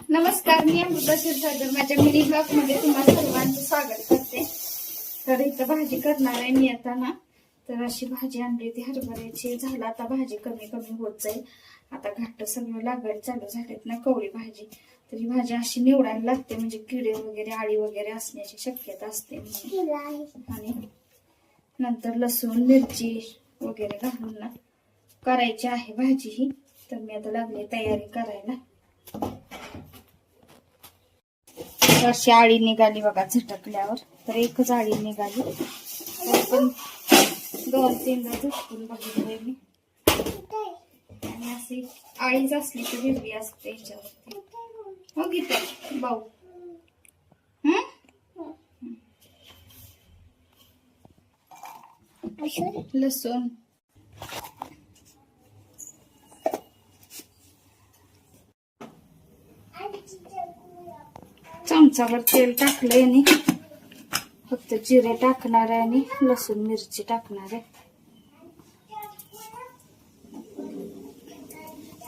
नमस्कार, मी अमृता क्षीरसागर माझ्या mini blog मध्ये तुम्हाला सर्वांचं स्वागत करते. तर इथं भाजी करणार आहे मी आता ना. तर अशी भाजी आणली होती हरभऱ्याची. झालं आता भाजी कमी कमी होत जाईल. आता घट्ट सगळं लागायला चालू झालेत ना कवळी भाजी. तर ही भाजी अशी निवडायला लागते म्हणजे किडे वगैरे आळी वगैरे असण्याची शक्यता असते. आणि नंतर लसूण मिरची वगैरे घालून ना करायची आहे भाजी ही. तर मी आता लागले तयारी करायला. अशी आळी निघाली बघा झटकल्यावर. तर एकच आळी निघाली. पण 2-3दा झटकून बघितलंय मी. आणि अशी आळीच असली तर हिरवी असते याच्यावरती. हो गीता भाऊ. लसूण चमचावर तेल टाकलंय आणि फक्त जिरे टाकणार आहे आणि लसूण मिरची टाकणार आहे.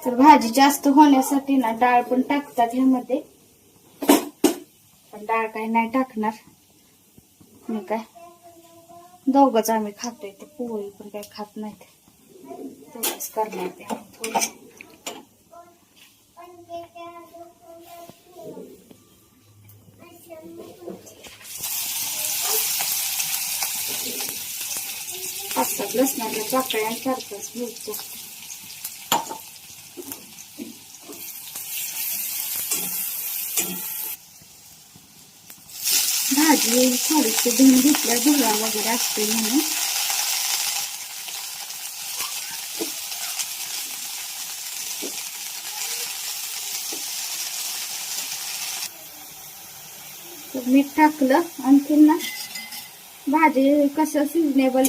तर भाजी जास्त होण्यासाठी ना डाळ पण टाकतात ह्यामध्ये. पण डाळ काही नाही टाकणार मी. काय दोघंच आम्ही खातोय. ते पोळी पण काही खात नाहीत. तेवढंच करणार ते थोडं. असतात लसणाच्या पाकळ्या आणि 4-5 मिरच्या. भाजी थोडीशी धुवून घेतल्या, धुवा वगैरे असते म्हणून. तर मीठ टाकलं. आणखीन ना भाजी कसं सिजनेबल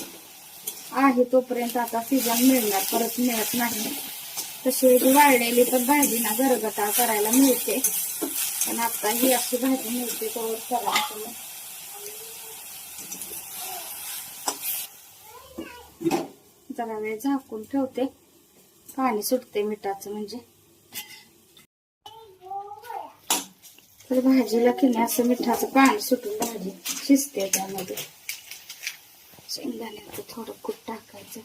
आहे तोपर्यंत आता सीजन मिळणार, परत मिळत नाही. तशी वाळलेली पण भाजी ना गरगटा करायला मिळते. पण आता ही अशी भाजी मिळते तर करा. जरा वेळ झाकून ठेवते. पाणी सुटते मिठाचं म्हणजे. तर भाजीला की नाही असं मिठाचं पाणी सुटून भाजी शिजते. त्यामध्ये शेंगदाण्याचं थोडं कूट टाकायचं.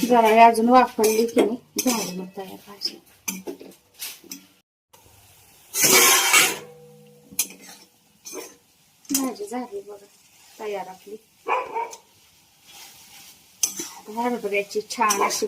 जरा अजून वाफरली की नाही झाली मग तयार भाजी. भाजी झाली बघा तयार आपली. हरभऱ्याची छान अशी